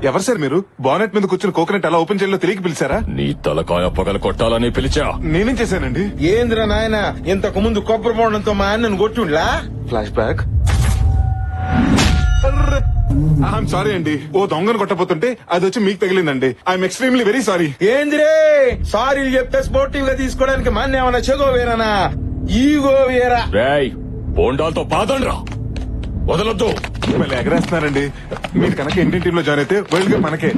ఎవరు సార్ మీరు? బానెట్ మీద కూర్చుని కోకోనట్ ఎలా ఓపెన్ చేయాలో తెలియక పిలిచారా? నీ తలకాయ పగల కొట్టాలని పిలిచా. నేనేం చేశానండి? ఏంద్ర నాయన ఇంతకు ముందు కొబ్బరి బోండంతో మా అన్నను కొట్టుండ్లా? Flashback. ఐఎమ్ సారీ అండి. ఓ దొంగను కొట్టపోతుంటే అది వచ్చి మీకు తగిలిందండి. I'm extremely very sorry. ఏంద్రే సారీ చెప్తే స్పోర్టివ్ గా తీసుకోవడానికి మన ఏమన్నా చెగో వేరనా ఈగో వేరా? రేయ్ బోండాలతో పాదండ్రా, వదలొద్దు. మళ్ళీ ఎగరేస్తున్నారండి. మీరు కనుక ఇండియన్ టీమ్ లో జాయిన్ అయితే వరల్డ్ కప్ మనకే.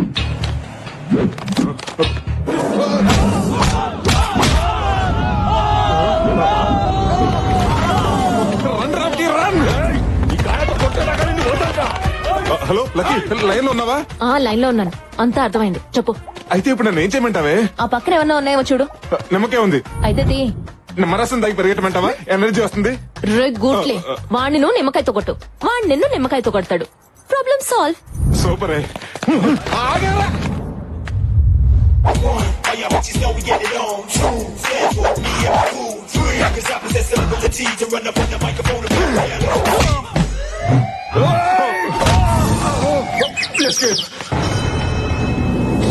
హలో లక్కీ, లైన్ లో ఉన్నావా? లైన్ లో ఉన్నాను, అంతా అర్థమైంది. చెప్పు. అయితే ఇప్పుడు నన్ను ఏం చేయమంటావే? ఆ పక్కన ఏమన్నా ఉన్నాయో చూడు. నిమ్మకే ఉంది. అయితే నిమ్మరసం దాగి పెరిగటమంటావా? ఎనర్జీ వస్తుంది. గుట్లే వాణ్ణి నువ్వు నిమ్మకాయతో కొట్టు, వాణ్ణి నిన్ను నిమ్మకాయతో కొడతాడు. Problem solve. సూపరే.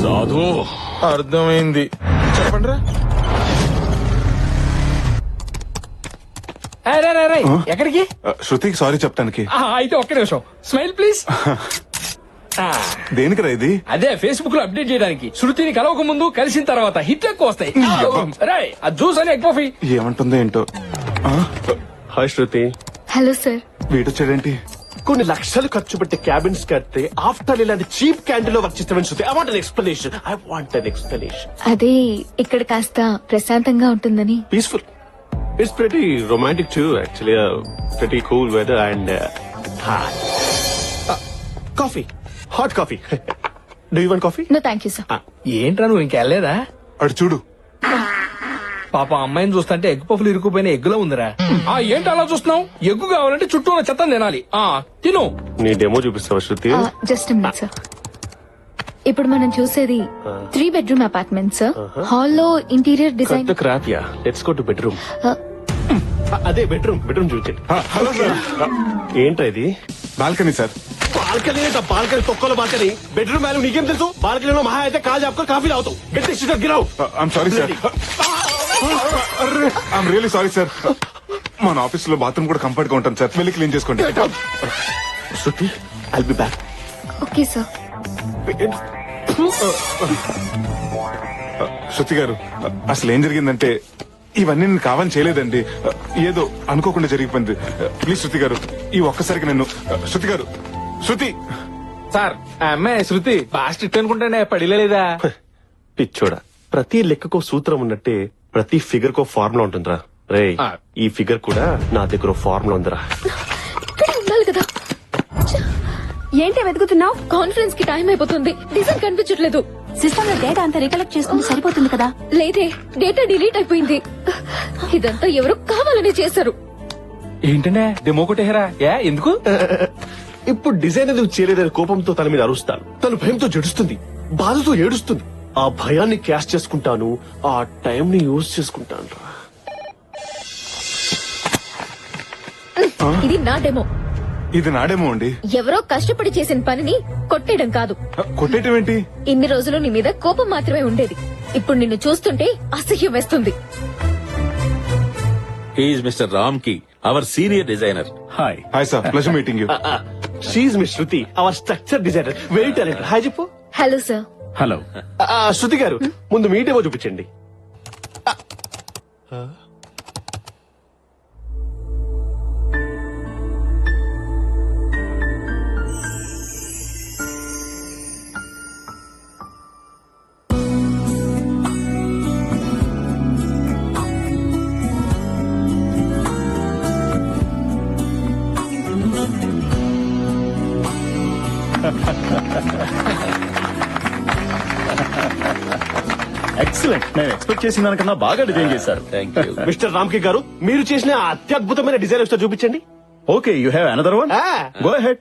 సాధు అర్థమైంది. చెప్పండి. ఎక్కడికి? శృతికి సారీ చెప్తానికి. అయితే ఒక్క నిమిషం స్మైల్ ప్లీజ్. దేనికిరా ఇది? అదే ఫేస్బుక్ లో అప్డేట్ చేయడానికి. శృతిని కలవక ముందు కలిసిన తర్వాత హిట్లు ఎక్కువ వస్తాయి. రాయ్ ఆ జ్యూస్ అని ఎగ్ కాఫీ. ఏమంటుందో ఏంటో. హాయ్ శృతి. Hello sir. వీడొచ్చాడేంటి? కొన్ని లక్షలు ఖర్చు పెట్టి క్యాబిన్స్ కడితే ఆఫ్టర్ ఇలాంటి చీప్ క్యాంటీన్ లో వర్క్ చేస్తామని Shruti. I want an explanation. I want an explanation. అదే ఇక్కడ కాస్త ప్రశాంతంగా ఉంటుందని. Peaceful. It's pretty romantic too actually. Pretty cool weather and coffee, hot coffee. Do you want coffee? No thank you sir. ఏంట్రా నువ్వు ఇంకెళ్ళలేదా? అడు చూడు. పాప అమ్మాయిని చూస్తుంటే ఎగ్ పఫ్లు ఇరుక్కుపోయిన ఎగ్గులో ఉందిరా. ఏంటి అలా చూస్తున్నావు? ఎగ్గు కావాలంటే చుట్టూ ఉన్న చెత్త తినాలి. తిను. నీ డెమో చూపిస్తావా శృతి? Just minute sir. ఇప్పుడు మనం చూసేది 3 bedroom అపార్ట్మెంట్ సార్. హాల్లో interior design. Crap yeah. Let's go to bedroom. అదే బెడ్రూమ్ చూపించండి. Hello sir. ఏంటా ఇది? Balcony sir. బాల్కనీ బాల్కనీ తొక్కలో బాల్కనీ. బెడ్రూమ్ వాల్యూ నీకేం తెలుసు? బాల్కనీలో మహా అయితే కాల్ చెప్పుకొని కాఫీ తాగుతావు. గెట్ గిరావు. I'm sorry sir. I'm really sorry sir. మన ఆఫీస్ లో బాత్రూమ్ కూడా కంఫర్ట్ గా ఉంటాను సార్. వెళ్ళి క్లీన్ చేసుకోండి. Shruti I'll be back. Okay sir. Shruti గారు, అసలు ఏం జరిగిందంటే ఇవన్నీ నేను కావాలని చేయలేదండి. ఏదో అనుకోకుండా జరిగిపోయింది. ప్లీజ్ శృతి గారు, ఈ ఒక్కసారికి నన్ను. శృతి గారు, శృతి. సార్ ఆ అమ్మాయి శృతి బాగా స్ట్రిక్ట్ అనుకుంటానే పడిలేదా? పిచ్చోడా, ప్రతి లెక్కకో సూత్రం ఉన్నట్టే ప్రతి ఫిగర్ కో ఫార్ములా ఉంటుందిరా. రే ఈ ఫిగర్ కూడా నా దగ్గర ఫార్ములా ఉందిరా. ఉండాలి కదా. ఏంటి వెతుకుతున్నావు? కాన్ఫరెన్స్ కి టైం అయిపోతుంది. డిజైన్ కనిపించట్లేదు. సిస్టమ్ లో డేటా అంతా రికలెక్ట్ చేసుకుంటే సరిపోతుంది కదా. లేదే, డేటా డిలీట్ అయిపోయింది. ఇదంతా ఎవరు కావాలని చేశారు. ఏంటనే డెమో కొట్టేహరా? ఎందుకు? ఇప్పుడు డిజైన్ ఎందుకు చేయలేదని కోపంతో తన మీద అరుస్తాను. తను భయంతో జడుస్తుంది, బాధతో ఏడుస్తుంది. ఆ భయాన్ని క్యాష్ చేసుకుంటాను, ఆ టైం ని యూజ్ చేసుకుంటాను. ఇది నా డెమో. ఇది నాడేమో అండి. ఎవరో కష్టపడి చేసిన పనిని కొట్టేయడం కాదు. కొట్టేయటం ఏంటి? ఇన్ని రోజులు నీ మీద కోపం మాత్రమే ఉండేది. ఇప్పుడు నిన్ను చూస్తుంటే అసహ్యం వేస్తుంది. He is Mr. Ramki, our senior designer. Hi. Hi sir, pleasure meeting you. She miss Shruti, our structure designer, very talented. Hi చెప్పు. Hello sir. హలో. శృతి గారు, ముందు మీ డెమో చూపించండి. ఎక్సలెంట్. నేను ఎక్స్పెక్ట్ చేసిన దానికన్నా బాగా డిజైన్ చేశారు. Thank you. మిస్టర్ రామ్కి గారు, మీరు చేసిన అత్యద్భుతమైన డిజైన్ ఒకసారి చూపించండి. Okay, you have another one. Go ahead.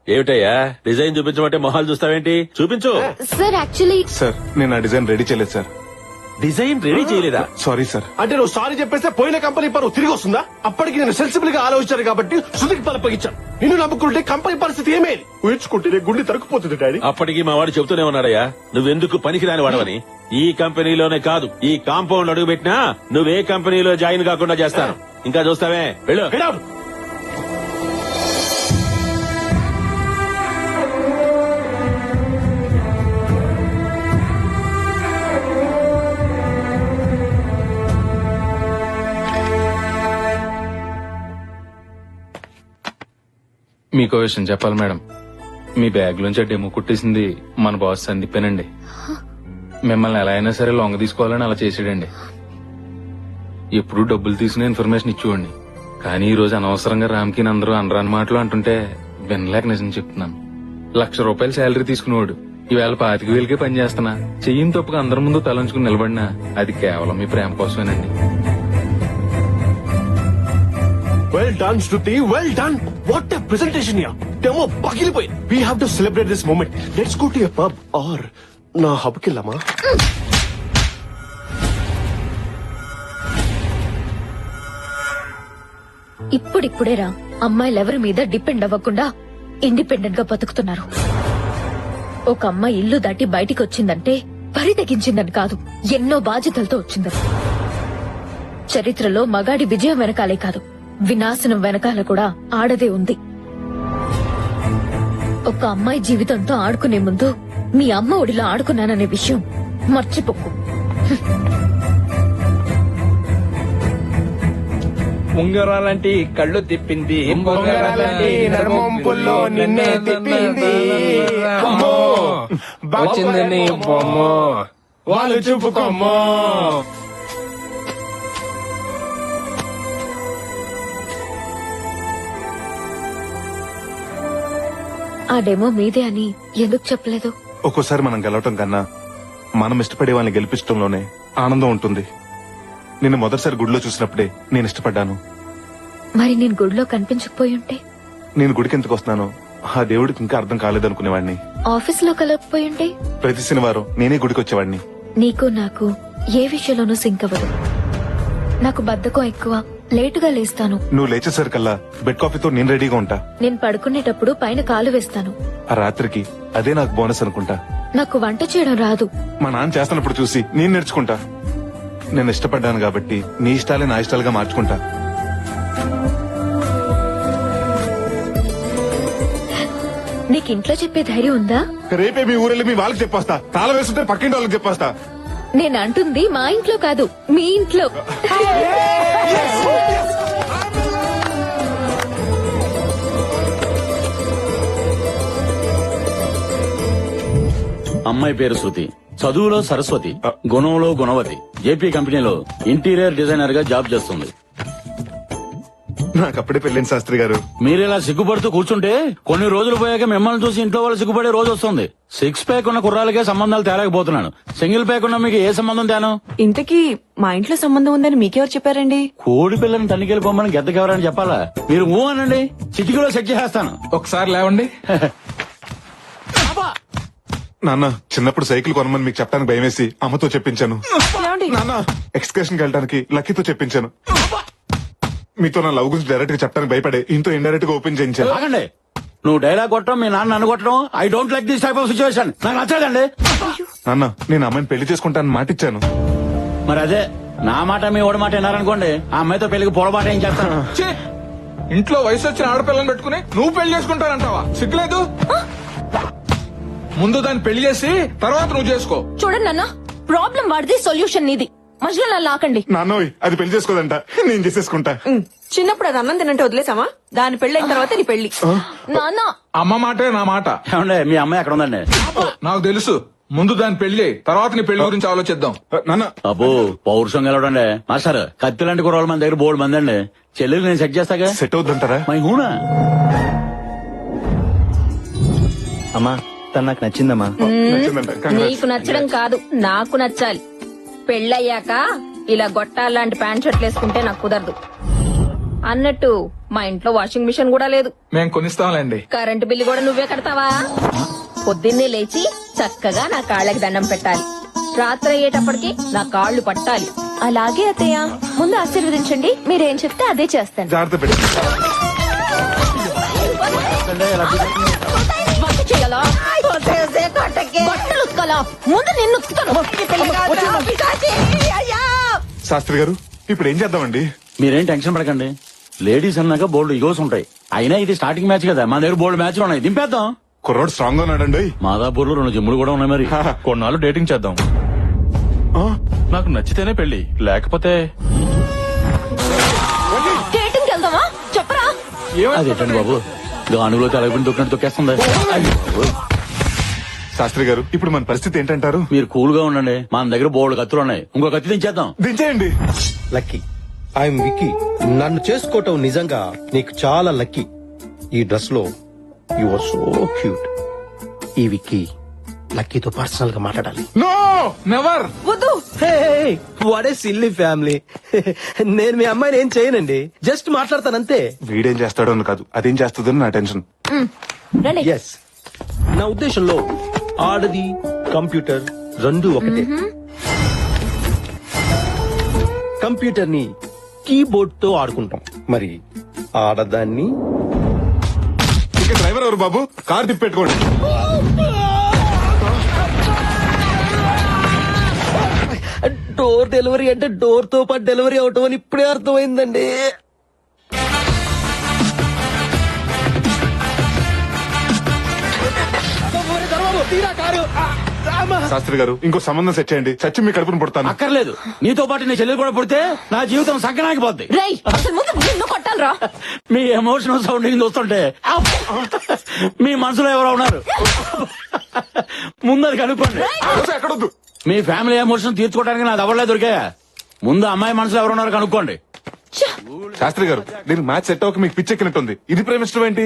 ఏమిటయ్యా డిజైన్ చూపించమంటే మొహాలు చూస్తావేంటి? చూపించు. సార్ యాక్చువల్లీ సార్, నేను ఆ డిజైన్ రెడీ చేయలేదు సార్. డిజైన్ రెడీ చేయలేదా? Sorry sir. అంటే నువ్వు సారీ చెప్పేస్తే పోయిన కంపెనీ పరువు తిరిగి వస్తుందా? అప్పటికి నేను సెన్సిబుల్ గా ఆలోచించాను కాబట్టి శృతికి పలపగించాను. నిన్ను నమ్ముకుంటే కంపెనీ పరిస్థితి ఏమేది ఊహించుకుంటే గుండె తరుక్కుపోతుంది డాడీ. అప్పటికి మా వాడు చెబుతూనే ఉన్నాడయ్యా, నువ్వెందుకు పనికిరాని వాడవని. ఈ కంపెనీలోనే కాదు, ఈ కాంపౌండ్ అడుగు పెట్టినా నువ్వే కంపెనీలో జాయిన్ కాకుండా చేస్తాను. ఇంకా చూస్తావే, వెళ్ళు. Get out. మీకో విషయం చెప్పాలి మేడం. మీ బ్యాగ్ లోంచి డెమో కుట్టేసింది మన బాస్ సందీపేనండి. మిమ్మల్ని ఎలా అయినా సరే లొంగ తీసుకోవాలని అలా చేసాడండి. ఎప్పుడు డబ్బులు తీసుకునే ఇన్ఫర్మేషన్ ఇచ్చేవాడిని. కానీ ఈ రోజు అనవసరంగా రామ్కి అందరూ అనరాని మాటలు అంటుంటే వినలేక నిజం చెప్తున్నాను. ₹1,00,000 శాలరీ తీసుకునేవాడు ఈవేళ 25,000కే పని చేస్తున్నా. చెయ్యిన తప్పుగా అందరి ముందు తలంచుకుని నిలబడినా అది కేవలం మీ ప్రేమ కోసమేనండి. Well done, Shruti. Well done. What a presentation here. Demo పగిలిపోయి. We have to celebrate this moment. Let's go to a pub or నా హబ్ కి వెళ్దామా? ఇప్పుడిప్పుడేరా అమ్మాయిలు ఎవరి మీద డిపెండ్ అవ్వకుండా ఇండిపెండెంట్ గా బతుకుతున్నారు. ఒక అమ్మాయి ఇల్లు దాటి బయటికి వచ్చిందంటే పరితెగించిందని కాదు, ఎన్నో బాధ్యతలతో వచ్చిందని. చరిత్రలో మగాడి విజయం వెనకాలే కాదు, వినాశనం వెనకాల కూడా ఆడదే ఉంది. ఒక అమ్మాయి జీవితంతో ఆడుకునే ముందు మీ అమ్మ ఒడిలో ఆడుకున్నాననే విషయం మర్చిపోకు. ఉంగరాలంటి కళ్ళు తిప్పింది, ఉంగరాలంటి నడుమొంపుల్లో నిన్నే తిప్పింది. అమ్మో, వచ్చింది నీ బొమ్మ, వాళ్ళు చూపుకోమ్మో. ఆ డెమో మీదే అని ఎందుకు చెప్పలేదు? ఒక్కోసారి మనం గెలవటం కన్నా మనం ఇష్టపడే వాళ్ళని గెలిపించడంలోనే ఆనందం ఉంటుంది. నిన్ను మొదటిసారి గుడిలో చూసినప్పుడే నేను ఇష్టపడ్డాను. మరి నేను గుడిలో కనిపించకపోయి ఉంటే? నేను గుడికి ఎందుకు వస్తున్నానో ఆ దేవుడికి ఇంకా అర్థం కాలేదనుకునేవాడిని. ఆఫీస్ లో కలగకపోయి ఉంటే? ప్రతి శనివారం నేనే గుడికి వచ్చేవాడిని. నీకు నాకు ఏ విషయంలోనూ సింక్ అవ్వదు. నాకు బద్ధకం ఎక్కువ, లేటుగా లేస్తాను. నువ్వు లేచేసరికల్లా బెడ్ కాఫీతో నేను రెడీగా ఉంటా. నేను పడుకునేటప్పుడు పైన కాలు వేస్తాను. ఆ రాత్రికి అదే నాకు బోనస్ అనుకుంటా. నాకు వంట చేయడం రాదు. మా నాన్న చేస్తున్నప్పుడు చూసి నేను నేర్చుకుంటా. నేను ఇష్టపడ్డాను కాబట్టి నీ ఇష్టాలే నా ఇష్టాలుగా మార్చుకుంటా. నీకు ఇంట్లో చెప్పే ధైర్యం ఉందా? రేపే మీ ఊరెళ్ళి మీ వాళ్ళకి చెప్పొస్తా. తాళం వేస్తుంటే పక్కింటి వాళ్ళకి చెప్పొస్తా. నేను అంటుంది మా ఇంట్లో కాదు, మీ ఇంట్లో. అమ్మాయి పేరు శృతి, చదువులో సరస్వతి, గుణంలో గుణవతి. జేపీ కంపెనీలో ఇంటీరియర్ డిజైనర్ గా జాబ్ చేస్తుంది. నాకు అప్పుడే పెళ్ళింది శాస్త్రి గారు. మీరిలా సిగ్గుపడుతూ కూర్చుంటే కొన్ని రోజులు పోయాక మిమ్మల్ని చూసి ఇంట్లో వాళ్ళు సిగ్గుపడే రోజు వస్తుంది. 6 ప్యాక్ ఉన్న కుర్రాలకే సంబంధాలు తేలేకపోతున్నాను. సింగిల్ ప్యాక్ ఉన్న మీకు ఏ సంబంధం తేను? ఇంతకీ మా ఇంట్లో సంబంధం ఉందని మీకెవరు చెప్పారండి? కోడి పిల్లని తనిఖీలు పొమ్మని గెద్దకెవరని చెప్పాలా? మీరు ఊ అనండి, చిటికీలో సెట్ చేసేస్తాను. ఒకసారి లేవండి. నాన్న, చిన్నప్పుడు సైకిల్ కొనమని మీకు చెప్పడానికి భయమేసి అమ్మతో చెప్పించాను. నాన్న, ఎక్స్కర్షన్ కి వెళ్ళడానికి లక్కీతో చెప్పించాను. మీతో నా లవ్ గురించి డైరెక్ట్ గా చెప్పడానికి భయపడే ఇంతో ఇండైరెక్ట్ గా ఓపెన్ చేయించాను. ఆగండి, నువ్వు డైలాగ్ కొట్టడం, మీ నాన్న నన్ను కొట్టడం, I don't like this type of situation. నాకు నచ్చదండి. నాన్న, నేను అమ్మాయిని పెళ్లి చేసుకుంటానని మాటిచ్చాను. మరి అదే నా మాట మీ ఓడి మాట విన్నారనుకోండి, ఆ అమ్మాయితో పెళ్లికి పొరపాటు ఏం చేస్తాను. ఛీ! ఇంట్లో వయసు వచ్చిన ఆడపిల్లని పెట్టుకుని నువ్వు పెళ్లి చేసుకుంటానంటావా? సిగ్గులేదు? ముందు దాన్ని పెళ్లి చేసి తర్వాత నువ్వు చేసుకో. చూడండి నాన్న, ప్రాబ్లం వాడిది, సొల్యూషన్ నీది. మధ్యలో నన్ను లాకండి. నాన్నోయ్, అది పెళ్లి చేసుకోదంట, నేను చేసేసుకుంటా. చిన్నప్పుడు అది అన్నం తినంటే వదిలేసామా? దాని పెళ్ళైన తర్వాత నీ పెళ్లి. నాన్న, అమ్మ మాటే నా మాట. ఏమండే, మీ అమ్మాయి ఎక్కడ ఉందండి? నాకు తెలుసు. ముందు దాన్ని పెళ్లి చేయి, తర్వాత నీ పెళ్లి గురించి ఆలోచిద్దాం. నాన్న, అబ్బో, పౌరుషం గెలవడండి. మాస్టర్, కత్తి లాంటి కుర్రోళ్ళ మన దగ్గర బోర్డు మంది అండి. చెల్లెలు నేను సెట్ చేస్తాగా. సెట్ అవుద్దంటారా? మై హూనా? అమ్మా, తను నాకు నచ్చిందమ్మా. నచ్చిందంట. Congrats. నీకు నచ్చడం కాదు, నాకు నచ్చాలి. పెళ్ళయ్యాక ఇలా గొట్టాలాంటి ప్యాంట్ షర్ట్లు వేసుకుంటే నాకు కుదరదు. అన్నట్టు మా ఇంట్లో వాషింగ్ మిషన్ కూడా లేదు. మేము కొనిస్తాంలేండి. కరెంటు బిల్లు కూడా నువ్వే కడతావా? పొద్దున్నే లేచి చక్కగా నా కాళ్ళకి దండం పెట్టాలి. రాత్రి అయ్యేటప్పటికి నా కాళ్ళు పట్టాలి. అలాగే అత్తయ్య, ముందు ఆశీర్వదించండి. మీరేం చెప్తే అదే చేస్తాను. జాగ్రత్త పెట్టి వంట చేయాలా బట్టలు ఉతకాలా ముందు నిన్ను ఉతుకుతాను శాస్త్రి గారు ఇప్పుడు ఏం చేద్దామండి? మీరేం టెన్షన్ పడకండి. లేడీస్ అన్నాక బోల్డ్ ఈగోస్ ఉంటాయి. అయినా ఇది స్టార్టింగ్ మ్యాచ్ కదా, మన దగ్గర బోల్డ్ మ్యాచ్లు ఉన్నాయి. దింపేద్దాం. కుర్రోడు స్ట్రాంగ్ గా ఉన్నాడండి. మాదాపూర్ లో 2 జిమ్ములు కూడా ఉన్నాయి. మరి కొన్నాళ్ళు డేటింగ్ చేద్దాం. నాకు నచ్చితేనే పెళ్లి, లేకపోతే డేటింగ్ వెళ్దామా చెప్పరా? అదేంటండి బాబు, గానుగులో తలగిపోయిన దొక్కినట్టు తొక్కేస్తుంది. శాస్త్రి గారు ఇప్పుడు మన పరిస్థితి ఏంటంటారు? మీరు కూల్ గా ఉండండి. మన దగ్గర బోల్డ్ కత్తులు ఉన్నాయి. ఇంకో కత్తి దించేద్దాం. దించేయండి. లక్కీ ఐఎమ్ విక్కీ. నన్ను చేసుకోవటం నిజంగా నీకు చాలా లక్కీ. ఈ డ్రెస్ లో యు ఆర్ సో క్యూట్. ఈ విక్కీ లక్కీతో పర్సనల్ గా మాట్లాడాలి. No never. వద్దు. వాడే సిల్లీ ఫ్యామిలీ. నేను మీ అమ్మాయిని ఏం చేయనండి, జస్ట్ మాట్లాడతానంతే. వీడేం చేస్తాడో అని కాదు, అదేం చేస్తుందో నా టెన్షన్. రండి. ఎస్, నా ఉద్దేశంలో ఆడది కంప్యూటర్ రెండు ఒకటే. కంప్యూటర్ ని కీబోర్డ్ తో ఆడుకుంటాం, మరి ఆడదాన్ని ఇక డ్రైవర్ ఎవరు బాబు? కార్ తిప్పెట్టుకోండి. డోర్ డెలివరీ అంటే డోర్ తో పాటు డెలివరీ అవటం అని ఇప్పుడే అర్థమైందండి. శాస్త్రి గారు ఇంకో సంబంధం సెట్ చేయండి, చచ్చి మీ కడుపును పుడతాను. అక్కర్లేదు. నీతో పాటు నీ చెల్లెలు కూడా పుడితే నా జీవితం సంకనాకి పోద్ది. రై అసలు ముందు నిన్ను కొట్టాలరా? మీ ఎమోషనల్ సౌండింగ్ చూస్తుంటే మీ మనసులో ఎవరో ఉన్నారు. ముందు అది కనుక్కోండి. ఎక్కడొద్దు. మీ ఫ్యామిలీ ఎమోషన్ తీర్చుకోవడానికి నా దవడలే దొరికాయా? ముందు అమ్మాయి మనసులో ఎవరు ఉన్నారు కనుక్కోండి. శాస్త్రి గారు దీనికి మ్యాచ్ సెట్ అవ్వక మీకు పిచ్చెక్కినట్టుంది. ఇది ప్రేమిష్టం ఏంటి?